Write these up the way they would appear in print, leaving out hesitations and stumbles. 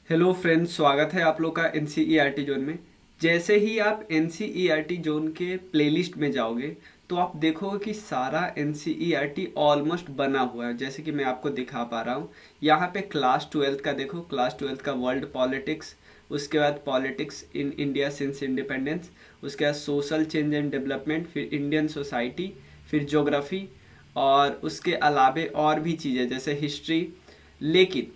Hello friends, स्वागत है आप लोग का एनसीईआरटी जोन में। जैसे ही आप एनसीईआरटी जोन के प्लेलिस्ट में जाओगे तो आप देखोगे कि सारा एनसीईआरटी ऑलमोस्ट बना हुआ है। जैसे कि मैं आपको दिखा पा रहा हूँ यहाँ पे क्लास ट्वेल्थ का देखो, क्लास ट्वेल्थ का वर्ल्ड पॉलिटिक्स, उसके बाद politics in India since independence, उसके बाद सोशल चेंज एंड डेवलपमेंट, फिर इंडियन सोसाइटी, फिर ज्योग्राफी और उसके अलावे और भी चीज़ें जैसे हिस्ट्री। लेकिन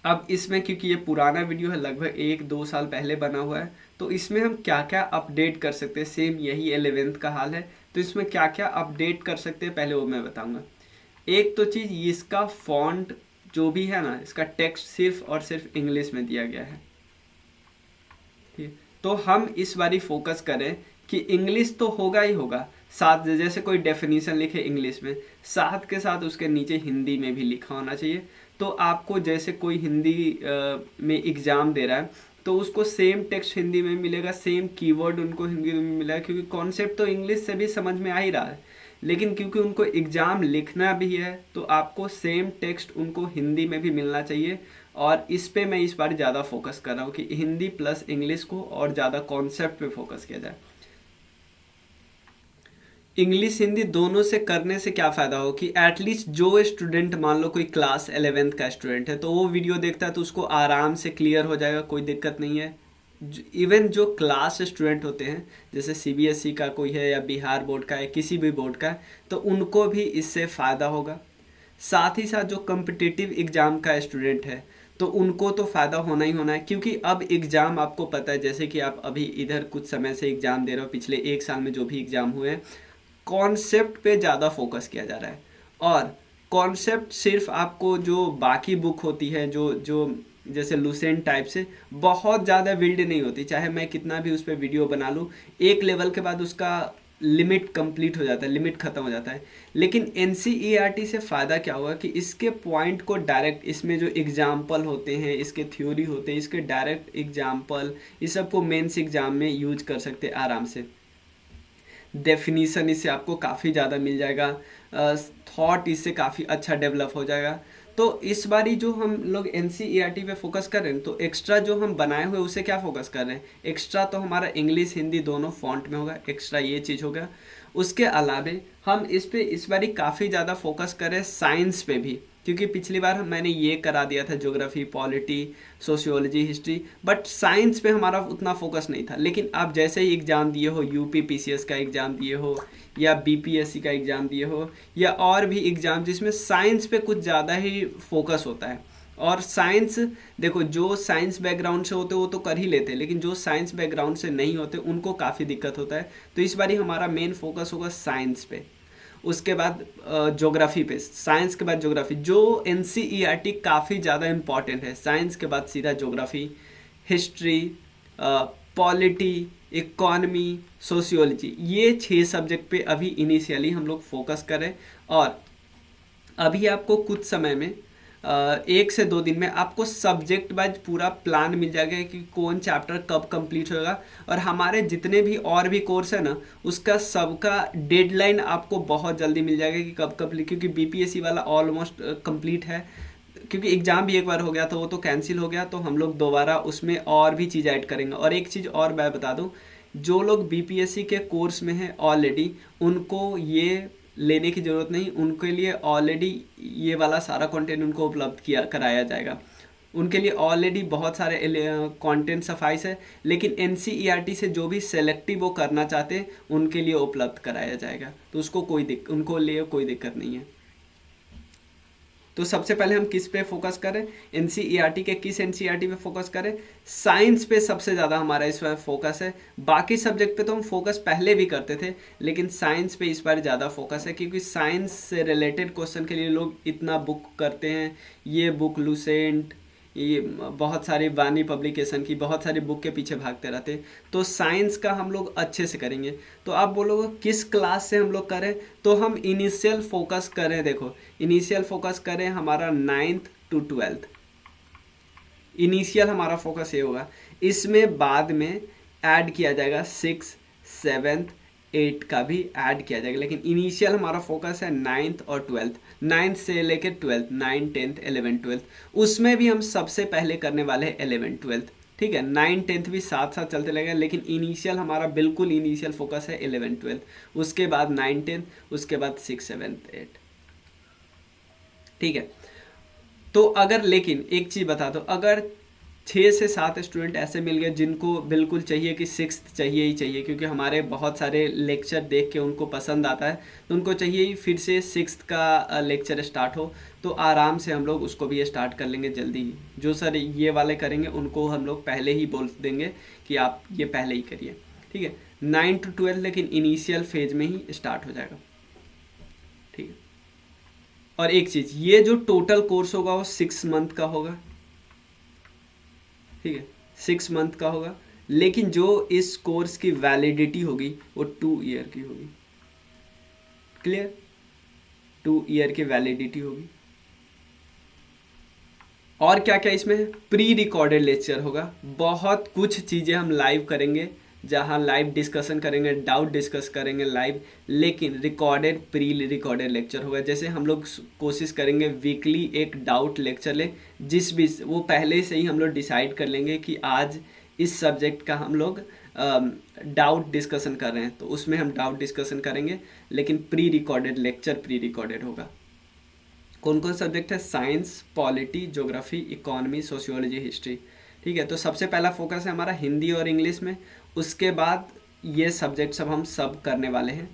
अब इसमें क्योंकि ये पुराना वीडियो है, लगभग 1-2 साल पहले बना हुआ है, तो इसमें हम क्या क्या अपडेट कर सकते हैं। सेम यही 11th का हाल है, तो इसमें क्या क्या अपडेट कर सकते हैं पहले वो मैं बताऊंगा। एक तो चीज़, इसका फॉन्ट जो भी है ना, इसका टेक्स्ट सिर्फ और सिर्फ इंग्लिश में दिया गया है। ठीक है? तो हम इस बारी फोकस करें कि इंग्लिश तो होगा ही होगा, साथ जैसे कोई डेफिनेशन लिखे इंग्लिश में, साथ के साथ उसके नीचे हिंदी में भी लिखा होना चाहिए। तो आपको जैसे कोई हिंदी में एग्ज़ाम दे रहा है तो उसको सेम टेक्स्ट हिंदी में मिलेगा, सेम कीवर्ड उनको हिंदी में मिलेगा, क्योंकि कॉन्सेप्ट तो इंग्लिश से भी समझ में आ ही रहा है। लेकिन क्योंकि उनको एग्ज़ाम लिखना भी है तो आपको सेम टेक्स्ट उनको हिंदी में भी मिलना चाहिए। और इस पे मैं इस बार ज़्यादा फोकस कर रहा हूँ कि हिंदी प्लस इंग्लिश को और ज़्यादा कॉन्सेप्ट पे फोकस किया जाए। इंग्लिश हिंदी दोनों से करने से क्या फ़ायदा हो कि एटलीस्ट जो स्टूडेंट, मान लो कोई क्लास 11th का स्टूडेंट है तो वो वीडियो देखता है तो उसको आराम से क्लियर हो जाएगा, कोई दिक्कत नहीं है। इवन जो क्लास स्टूडेंट होते हैं, जैसे सीबीएसई का कोई है या बिहार बोर्ड का है, किसी भी बोर्ड का है, तो उनको भी इससे फ़ायदा होगा। साथ ही साथ जो कम्पिटिटिव एग्ज़ाम का स्टूडेंट है तो उनको तो फ़ायदा होना ही होना है, क्योंकि अब एग्ज़ाम आपको पता है, जैसे कि आप अभी इधर कुछ समय से एग्ज़ाम दे रहे हो, पिछले 1 साल में जो भी एग्ज़ाम हुए हैं, कॉन्सेप्ट पे ज़्यादा फोकस किया जा रहा है। और कॉन्सेप्ट सिर्फ आपको जो बाकी बुक होती है, जो जो जैसे लूसेंट टाइप से बहुत ज़्यादा बिल्ड नहीं होती, चाहे मैं कितना भी उस पर वीडियो बना लूँ, एक लेवल के बाद उसका लिमिट कंप्लीट हो जाता है, लिमिट ख़त्म हो जाता है। लेकिन एनसीईआरटी से फ़ायदा क्या होगा कि इसके पॉइंट को डायरेक्ट, इसमें जो एग्जाम्पल होते हैं, इसके थ्योरी होते हैं, इसके डायरेक्ट एग्जाम्पल, इस सबको मेंस एग्ज़ाम में यूज कर सकते हैं आराम से। डेफिनीसन इससे आपको काफ़ी ज़्यादा मिल जाएगा, थॉट इससे काफ़ी अच्छा डेवलप हो जाएगा। तो इस बारी जो हम लोग एनसीईआरटी पे फोकस कर रहे हैं, तो एक्स्ट्रा जो हम बनाए हुए उसे क्या फोकस कर रहे हैं, एक्स्ट्रा तो हमारा इंग्लिश हिंदी दोनों फॉन्ट में होगा, एक्स्ट्रा ये चीज़ होगा। उसके अलावे हम इस पे इस बारी काफ़ी ज़्यादा फोकस करें साइंस पे भी, क्योंकि पिछली बार मैंने ये करा दिया था geography, polity, sociology, history, but science पे हमारा उतना फोकस नहीं था। लेकिन आप जैसे ही एग्ज़ाम दिए हो, यूपी पीसीएस का एग्ज़ाम दिए हो या बीपीएससी का एग्ज़ाम दिए हो या और भी एग्ज़ाम जिसमें साइंस पे कुछ ज़्यादा ही फोकस होता है। और साइंस, देखो जो साइंस बैकग्राउंड से होते वो तो कर ही लेते, लेकिन जो साइंस बैकग्राउंड से नहीं होते उनको काफ़ी दिक्कत होता है। तो इस बार हमारा मेन फोकस होगा साइंस पे, उसके बाद ज्योग्राफी पे, साइंस के बाद ज्योग्राफी। जो एनसीईआरटी काफ़ी ज़्यादा इम्पॉर्टेंट है, साइंस के बाद सीधा geography, history, polity, economy, sociology, ये 6 सब्जेक्ट पे अभी इनिशियली हम लोग फोकस करें। और अभी आपको कुछ समय में 1 से 2 दिन में आपको सब्जेक्ट वाइज पूरा प्लान मिल जाएगा कि कौन चैप्टर कब कंप्लीट होगा। और हमारे जितने भी और भी कोर्स है ना, उसका सबका डेडलाइन आपको बहुत जल्दी मिल जाएगा कि कब कंप्लीट, क्योंकि बीपीएससी वाला ऑलमोस्ट कंप्लीट है। क्योंकि एग्ज़ाम भी एक बार हो गया तो वो तो कैंसिल हो गया, तो हम लोग दोबारा उसमें और भी चीज़ ऐड करेंगे। और एक चीज़ और मैं बता दूं, जो लोग बीपीएससी के कोर्स में हैं ऑलरेडी, उनको ये लेने की ज़रूरत नहीं, उनके लिए ऑलरेडी ये वाला सारा कंटेंट उनको उपलब्ध किया कराया जाएगा। उनके लिए ऑलरेडी बहुत सारे कंटेंट सफाइस है। लेकिन एनसीईआरटी से जो भी सेलेक्टिव वो करना चाहते हैं उनके लिए उपलब्ध कराया जाएगा, तो उसको उनको लिए कोई दिक्कत नहीं है। तो सबसे पहले हम किस पे फोकस करें, एनसीईआरटी के किस एनसीईआरटी पे फोकस करें, साइंस पे सबसे ज़्यादा हमारा इस बार फोकस है। बाकी सब्जेक्ट पे तो हम फोकस पहले भी करते थे, लेकिन साइंस पे इस बार ज़्यादा फोकस है, क्योंकि साइंस से रिलेटेड क्वेश्चन के लिए लोग इतना बुक करते हैं, ये बुक लूसेंट, ये बहुत सारी वानी पब्लिकेशन की बहुत सारी बुक के पीछे भागते रहते हैं। तो साइंस का हम लोग अच्छे से करेंगे। तो आप बोलोगे किस क्लास से हम लोग करें, तो हम इनिशियल फोकस करें। देखो, इनिशियल फोकस करें हमारा 9th to 12th, इनिशियल हमारा फोकस ये होगा। इसमें बाद में ऐड किया जाएगा 6th, 7th, 8 का भी ऐड किया जाएगा, लेकिन इनिशियल हमारा फोकस है 9th और 12th, 9th से लेकर 12th, 9, 10th, 11, 12th। उसमें भी हम सबसे पहले करने वाले हैं 11, 12th। ठीक है, 9, 10th भी साथ साथ चलते लगेगा, लेकिन इनिशियल हमारा बिल्कुल इनिशियल फोकस है 11, 12th। उसके बाद 9, 10th, उसके बाद 6, 7, 8। ठीक है, तो अगर, लेकिन एक चीज़ बता दो, अगर 6 से 7 स्टूडेंट ऐसे मिल गए जिनको बिल्कुल चाहिए कि 6th चाहिए ही चाहिए, क्योंकि हमारे बहुत सारे लेक्चर देख के उनको पसंद आता है, तो उनको चाहिए ही फिर से 6th का लेक्चर स्टार्ट हो, तो आराम से हम लोग उसको भी स्टार्ट कर लेंगे जल्दी ही। जो सर ये वाले करेंगे उनको हम लोग पहले ही बोल देंगे कि आप ये पहले ही करिए। ठीक है, 9 to 12 लेकिन इनिशियल फेज में ही स्टार्ट हो जाएगा। ठीक है, और एक चीज़, ये जो टोटल कोर्स होगा वो 6 मंथ का होगा। ठीक है, 6 मंथ का होगा, लेकिन जो इस कोर्स की वैलिडिटी होगी वो 2 ईयर की होगी। क्लियर, 2 ईयर की वैलिडिटी होगी। और क्या क्या इसमें प्री रिकॉर्डेड लेक्चर होगा, बहुत कुछ चीज़ें हम लाइव करेंगे, जहाँ लाइव डिस्कशन करेंगे, डाउट डिस्कस करेंगे लाइव, लेकिन रिकॉर्डेड प्री रिकॉर्डेड लेक्चर होगा। जैसे हम लोग कोशिश करेंगे वीकली एक डाउट लेक्चर ले, जिस भी वो पहले से ही हम लोग डिसाइड कर लेंगे कि आज इस सब्जेक्ट का हम लोग डाउट डिस्कशन कर रहे हैं, तो उसमें हम डाउट डिस्कशन करेंगे, लेकिन pre recorded lecture pre recorded होगा। कौन कौन सब्जेक्ट है? Science, polity, geography, economy, sociology, history. ठीक है, तो सबसे पहला फोकस है हमारा हिंदी और इंग्लिश में, उसके बाद ये सब्जेक्ट सब हम सब करने वाले हैं।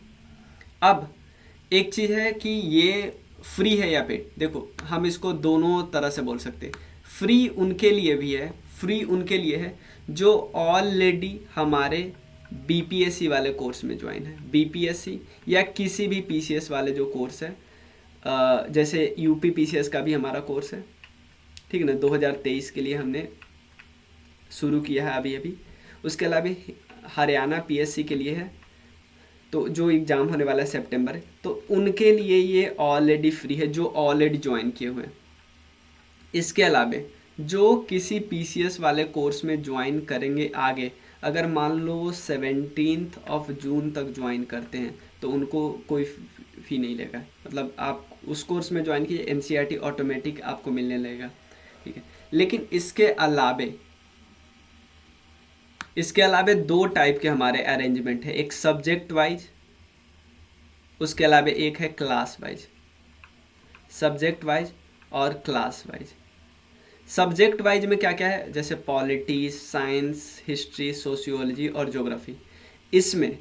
अब एक चीज़ है कि ये फ्री है या पेड, देखो हम इसको दोनों तरह से बोल सकते हैं। फ्री उनके लिए भी है, फ्री उनके लिए है जो ऑलरेडी हमारे बीपीएससी वाले कोर्स में ज्वाइन है, बीपीएससी या किसी भी पीसीएस वाले जो कोर्स है, जैसे यूपी पीसीएस का भी हमारा कोर्स है। ठीक है ना, 2023 के लिए हमने शुरू किया है अभी अभी। उसके अलावा हरियाणा पीएससी के लिए है, तो जो एग्ज़ाम होने वाला है सितंबर, तो उनके लिए ये ऑलरेडी फ्री है, जो ऑलरेडी ज्वाइन किए हुए हैं। इसके अलावा जो किसी पीसीएस वाले कोर्स में ज्वाइन करेंगे आगे, अगर मान लो 17 जून तक ज्वाइन करते हैं, तो उनको कोई फ़ी नहीं लेगा। मतलब आप उस कोर्स में ज्वाइन कीजिए, एनसीईआरटी ऑटोमेटिक आपको मिलने लगेगा। ठीक है, लेकिन इसके अलावे 2 टाइप के हमारे अरेंजमेंट है, एक सब्जेक्ट वाइज, उसके अलावा एक है क्लास वाइज। सब्जेक्ट वाइज और क्लास वाइज। सब्जेक्ट वाइज में क्या क्या है, जैसे पॉलिटी, साइंस, हिस्ट्री, सोशियोलॉजी और ज्योग्राफी। इसमें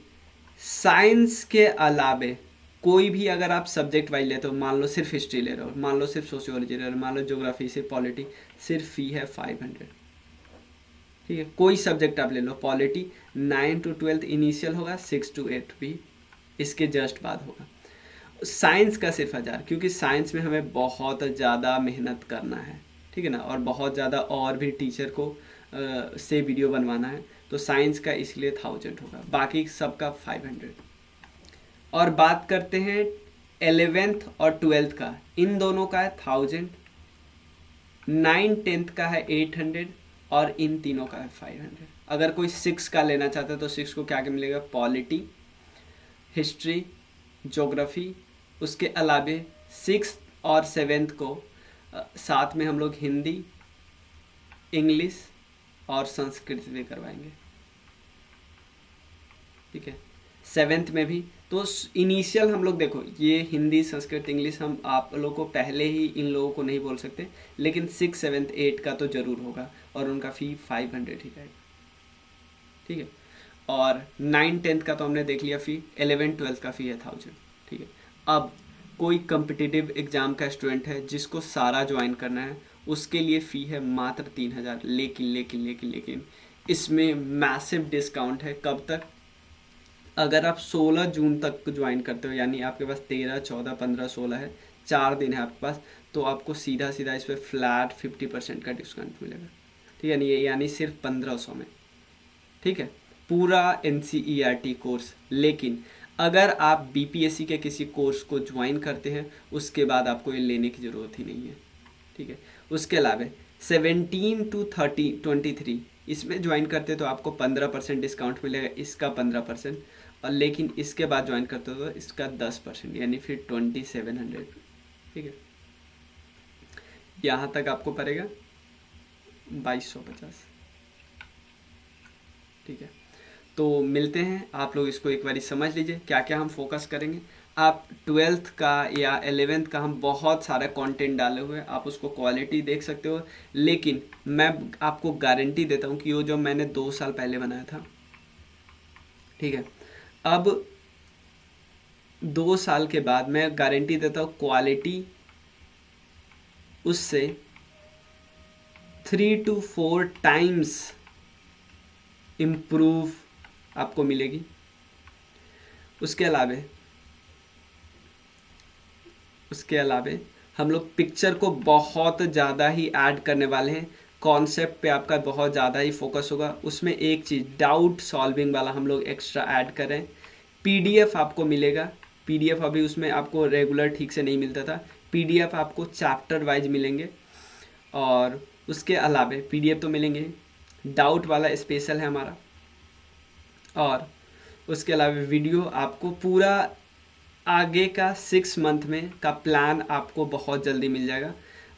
साइंस के अलावे कोई भी अगर आप सब्जेक्ट वाइज लेते हो, मान लो सिर्फ हिस्ट्री ले रहे हो, मान लो सिर्फ सोशियोलॉजी ले रहे हो, मान लो ज्योग्राफी, सिर्फ पॉलिटी, सिर्फ फ़ी है 500। ठीक है, कोई सब्जेक्ट आप ले लो, पॉलिटी 9 to 12 इनिशियल होगा, 6 to 8 भी इसके जस्ट बाद होगा। साइंस का सिर्फ 1000, क्योंकि साइंस में हमें बहुत ज़्यादा मेहनत करना है। ठीक है ना, और बहुत ज़्यादा और भी टीचर को से वीडियो बनवाना है, तो साइंस का इसलिए 1000 होगा, बाकी सबका 500। और बात करते हैं 11th और 12th का, इन दोनों का है 1000, 9, 10th का है 800 और इन तीनों का है 500। अगर कोई 6 का लेना चाहता है तो 6 को क्या क्या मिलेगा? Polity, history, geography. उसके अलावे 6th और 7th को साथ में हम लोग हिंदी, इंग्लिश और संस्कृत भी करवाएंगे। ठीक है, 7th में भी। तो इनिशियल हम लोग देखो, ये हिंदी, संस्कृत, इंग्लिश हम आप लोगों को पहले ही इन लोगों को नहीं बोल सकते, लेकिन 6, 7, 8 का तो ज़रूर होगा, और उनका फ़ी 500 ही रहेगा। ठीक है, और 9, 10th का तो हमने देख लिया फ़ी, 11, 12 का फ़ी है 1000। ठीक है, अब कोई कम्पिटिटिव एग्ज़ाम का स्टूडेंट है जिसको सारा ज्वाइन करना है, उसके लिए फ़ी है मात्र 3000। लेकिन इसमें मैसिव डिस्काउंट है। कब तक? अगर आप 16 जून तक ज्वाइन करते हो, यानी आपके पास 13, 14, 15, 16 है, 4 दिन है आपके पास, तो आपको सीधा इस पर फ्लैट 50% का डिस्काउंट मिलेगा। ठीक है, यानी सिर्फ 1500 में। ठीक है, पूरा NCERT कोर्स। लेकिन अगर आप बीपीएससी के किसी कोर्स को ज्वाइन करते हैं, उसके बाद आपको ये लेने की ज़रूरत ही नहीं है। ठीक है, उसके अलावा 17 to 23 इसमें ज्वाइन करते तो आपको 15% डिस्काउंट मिलेगा, इसका 15%। और लेकिन इसके बाद ज्वाइन करते हो तो इसका 10% यानी फिर 2700। ठीक है, यहाँ तक आपको पड़ेगा 2250। ठीक है, तो मिलते हैं, आप लोग इसको एक बारी समझ लीजिए क्या क्या हम फोकस करेंगे। आप 12th का या 11th का हम बहुत सारा कंटेंट डाले हुए हैं, आप उसको क्वालिटी देख सकते हो, लेकिन मैं आपको गारंटी देता हूँ कि वो जो मैंने 2 साल पहले बनाया था, ठीक है, अब 2 साल के बाद मैं गारंटी देता हूँ क्वालिटी उससे 3 to 4 टाइम्स इम्प्रूव आपको मिलेगी। उसके अलावे हम लोग पिक्चर को बहुत ज़्यादा ही ऐड करने वाले हैं, कॉन्सेप्ट पे आपका बहुत ज़्यादा ही फोकस होगा। उसमें एक चीज़ डाउट सॉल्विंग वाला हम लोग एक्स्ट्रा ऐड कर रहे हैं। पीडीएफ आपको मिलेगा, पीडीएफ अभी उसमें आपको रेगुलर ठीक से नहीं मिलता था, पीडीएफ आपको चैप्टर वाइज मिलेंगे। और उसके अलावे पीडीएफ तो मिलेंगे, डाउट वाला स्पेशल है हमारा। और उसके अलावा वीडियो आपको पूरा आगे का 6 मंथ में का प्लान आपको बहुत जल्दी मिल जाएगा।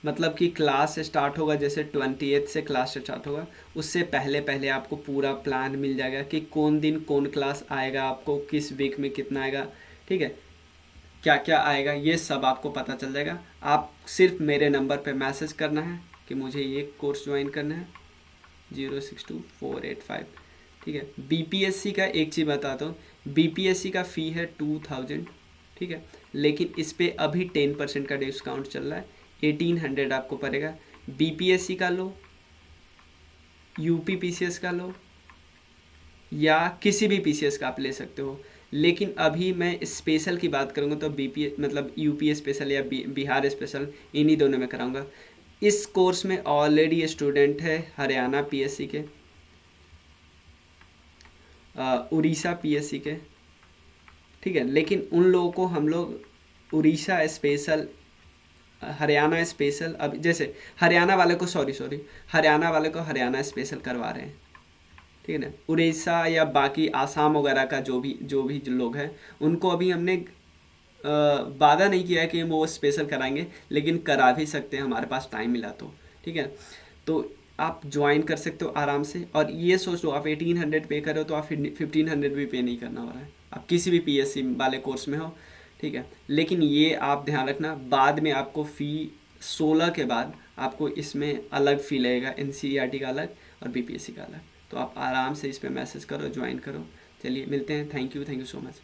मतलब कि क्लास स्टार्ट होगा, जैसे 28 से क्लास स्टार्ट होगा, उससे पहले पहले आपको पूरा प्लान मिल जाएगा कि कौन दिन कौन क्लास आएगा, आपको किस वीक में कितना आएगा, ठीक है, क्या क्या आएगा, ये सब आपको पता चल जाएगा। आप सिर्फ मेरे नंबर पे मैसेज करना है कि मुझे ये कोर्स ज्वाइन करना है, 062485। ठीक है, बीपीएससी का एक चीज़ बताता हूँ, बीपीएससी का फ़ी है 2000, ठीक है, लेकिन इस पर अभी 10% का डिस्काउंट चल रहा है, 1800 आपको पड़ेगा। बीपीएससी का लो, यूपी पीसीएस का लो, या किसी भी पीसीएस का आप ले सकते हो, लेकिन अभी मैं स्पेशल की बात करूँगा तो बीपीएस मतलब यूपी स्पेशल या बिहार स्पेशल, इन्हीं दोनों में कराऊँगा। इस कोर्स में ऑलरेडी स्टूडेंट है हरियाणा पीएससी के, उड़ीसा पीएससी के, ठीक है, लेकिन उन लोगों को हम लोग उड़ीसा स्पेशल, हरियाणा स्पेशल, अब जैसे हरियाणा वाले को हरियाणा वाले को हरियाणा स्पेशल करवा रहे हैं, ठीक है ना। उड़ीसा या बाकी आसाम वगैरह का जो भी लोग हैं, उनको अभी हमने वादा नहीं किया है कि वो स्पेशल कराएंगे, लेकिन करा भी सकते हैं, हमारे पास टाइम मिला तो, ठीक है। तो आप ज्वाइन कर सकते हो आराम से। और ये सोच लो, आप 1800 पे करो तो आप 1500 भी पे नहीं करना हो रहा है, आप किसी भी पीएससी वाले कोर्स में हो, ठीक है। लेकिन ये आप ध्यान रखना, बाद में आपको फ़ी 16 के बाद आपको इसमें अलग फ़ी लगेगा, एनसीईआरटी का अलग और बीपीएससी का अलग। तो आप आराम से इस पर मैसेज करो, ज्वाइन करो। चलिए मिलते हैं, थैंक यू सो मच।